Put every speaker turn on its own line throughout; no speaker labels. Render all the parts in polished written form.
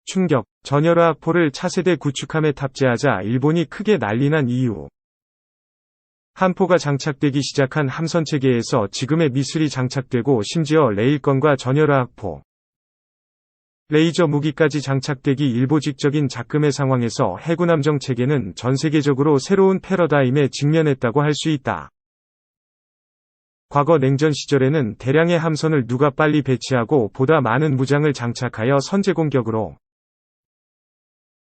충격, 전열화학포를 차세대 구축함에 탑재하자 일본이 크게 난리난 이유. 함포가 장착되기 시작한 함선체계에서 지금의 미술이 장착되고 심지어 레일건과 전열화학포, 레이저 무기까지 장착되기 일보직적인 작금의 상황에서 해군함정 체계는 전세계적으로 새로운 패러다임에 직면했다고 할 수 있다. 과거 냉전 시절에는 대량의 함선을 누가 빨리 배치하고 보다 많은 무장을 장착하여 선제 공격으로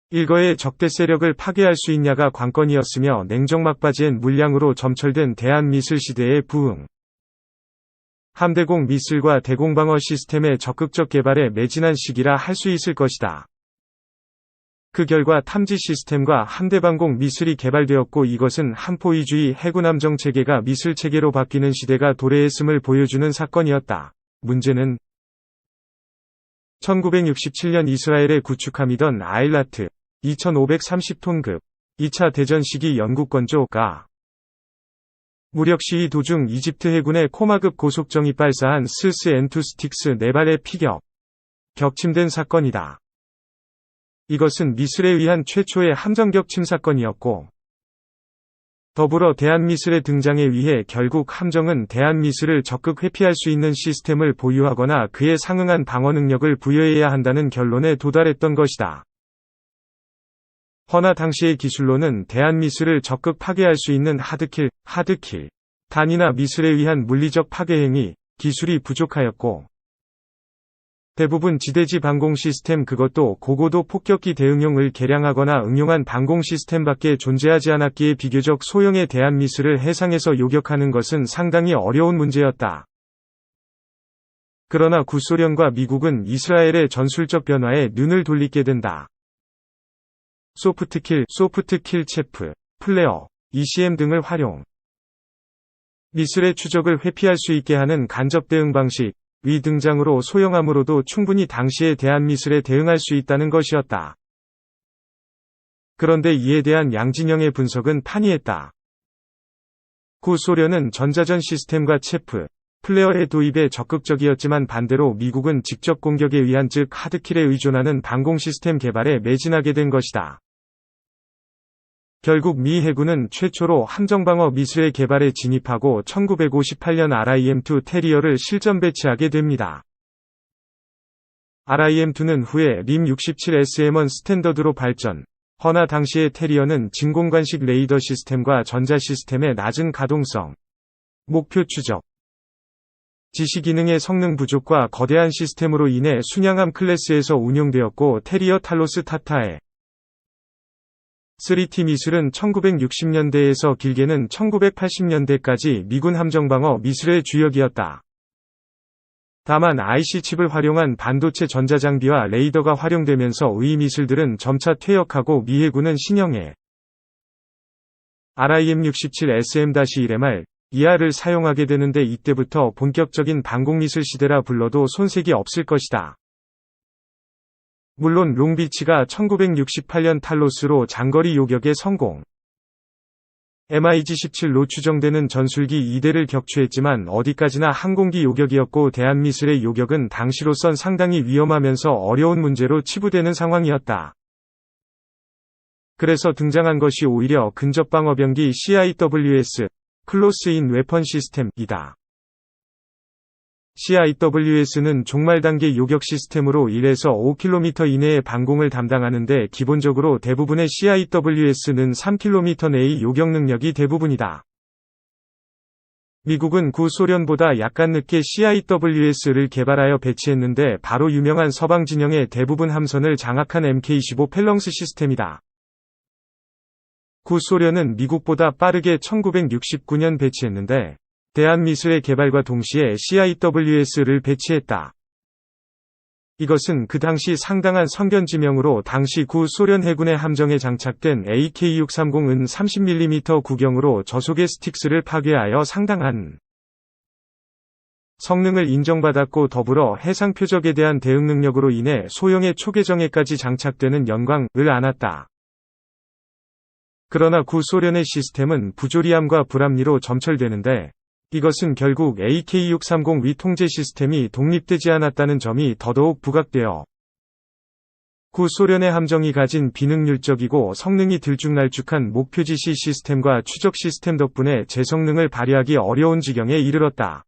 일거에 적대 세력을 파괴할 수 있냐가 관건이었으며 냉정 막바지엔 물량으로 점철된 대한미술 시대의 부흥. 함대공 미술과 대공방어 시스템의 적극적 개발에 매진한 시기라 할 수 있을 것이다. 그 결과 탐지 시스템과 함대방공 미술이 개발되었고 이것은 함포 위주의 해군함정 체계가 미술 체계로 바뀌는 시대가 도래했음을 보여주는 사건이었다. 문제는 1967년 이스라엘의 구축함이던 아일라트 2530톤급 2차 대전 시기 영국 건조가 무력 시위 도중 이집트 해군의 코마급 고속정이 발사한 스스 N2 스틱스 4발의 피격, 격침된 사건이다. 이것은 미술에 의한 최초의 함정 격침 사건이었고 더불어 대한미술의 등장에 의해 결국 함정은 대한미술을 적극 회피할 수 있는 시스템을 보유하거나 그에 상응한 방어 능력을 부여해야 한다는 결론에 도달했던 것이다. 허나 당시의 기술로는 대한미술을 적극 파괴할 수 있는 하드킬, 단이나 미술에 의한 물리적 파괴 행위, 기술이 부족하였고 대부분 지대지 방공 시스템 그것도 고고도 폭격기 대응용을 개량하거나 응용한 방공 시스템밖에 존재하지 않았기에 비교적 소형의 대한미술을 해상에서 요격하는 것은 상당히 어려운 문제였다. 그러나 구소련과 미국은 이스라엘의 전술적 변화에 눈을 돌리게 된다. 소프트킬 체프, 플레어, ECM 등을 활용. 미술의 추적을 회피할 수 있게 하는 간접 대응 방식, 위 등장으로 소형함으로도 충분히 당시의 대한미술에 대응할 수 있다는 것이었다. 그런데 이에 대한 양진영의 분석은 판이했다. 구소련은 전자전 시스템과 체프, 플레어의 도입에 적극적이었지만 반대로 미국은 직접 공격에 의한 즉 하드킬에 의존하는 방공 시스템 개발에 매진하게 된 것이다. 결국 미 해군은 최초로 함정방어 미술의 개발에 진입하고 1958년 RIM-2 테리어를 실전 배치하게 됩니다. RIM-2는 후에 RIM-67SM1 스탠더드로 발전, 허나 당시의 테리어는 진공관식 레이더 시스템과 전자 시스템의 낮은 가동성, 목표 추적, 지시 기능의 성능 부족과 거대한 시스템으로 인해 순양함 클래스에서 운용되었고 테리어 탈로스 타타에 3T 미술은 1960년대에서 길게는 1980년대까지 미군 함정방어 미술의 주역이었다. 다만 IC 칩을 활용한 반도체 전자장비와 레이더가 활용되면서 의 미술들은 점차 퇴역하고 미 해군은 신형의 RIM-67SM-1MR 이하를 사용하게 되는데 이때부터 본격적인 방공미술 시대라 불러도 손색이 없을 것이다. 물론 롱비치가 1968년 탈로스로 장거리 요격에 성공. MiG-17로 추정되는 전술기 2대를 격추했지만 어디까지나 항공기 요격이었고 대한미술의 요격은 당시로선 상당히 위험하면서 어려운 문제로 치부되는 상황이었다. 그래서 등장한 것이 오히려 근접방어병기 CIWS, 클로스인 웨펀 시스템이다. CIWS는 종말 단계 요격 시스템으로 1에서 5km 이내의 방공을 담당하는데 기본적으로 대부분의 CIWS는 3km 내의 요격 능력이 대부분이다. 미국은 구소련보다 약간 늦게 CIWS를 개발하여 배치했는데 바로 유명한 서방 진영의 대부분 함선을 장악한 MK-25 펠렁스 시스템이다. 구소련은 미국보다 빠르게 1969년 배치했는데 대한미술의 개발과 동시에 CIWS를 배치했다. 이것은 그 당시 상당한 성견지명으로 당시 구소련 해군의 함정에 장착된 AK-630은 30mm 구경으로 저속의 스틱스를 파괴하여 상당한 성능을 인정받았고 더불어 해상 표적에 대한 대응 능력으로 인해 소형의 초계정에까지 장착되는 영광을 안았다. 그러나 구소련의 시스템은 부조리함과 불합리로 점철되는데 이것은 결국 AK-630 위 통제 시스템이 독립되지 않았다는 점이 더더욱 부각되어 구소련의 함정이 가진 비능률적이고 성능이 들쭉날쭉한 목표지시 시스템과 추적 시스템 덕분에 제 성능을 발휘하기 어려운 지경에 이르렀다.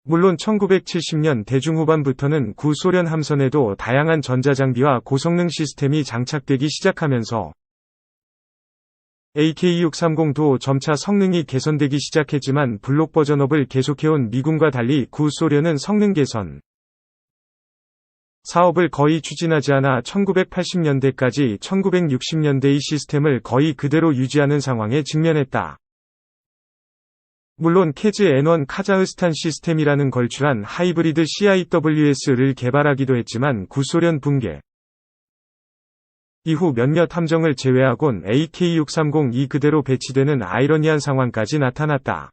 물론 1970년 대중후반부터는 구소련 함선에도 다양한 전자장비와 고성능 시스템이 장착되기 시작하면서 AK-630도 점차 성능이 개선되기 시작했지만 블록 버전업을 계속해온 미군과 달리 구소련은 성능 개선 사업을 거의 추진하지 않아 1980년대까지 1960년대의 시스템을 거의 그대로 유지하는 상황에 직면했다. 물론 캐즈 N1 카자흐스탄 시스템이라는 걸출한 하이브리드 CIWS를 개발하기도 했지만 구소련 붕괴 이후 몇몇 함정을 제외하곤 AK-630이 그대로 배치되는 아이러니한 상황까지 나타났다.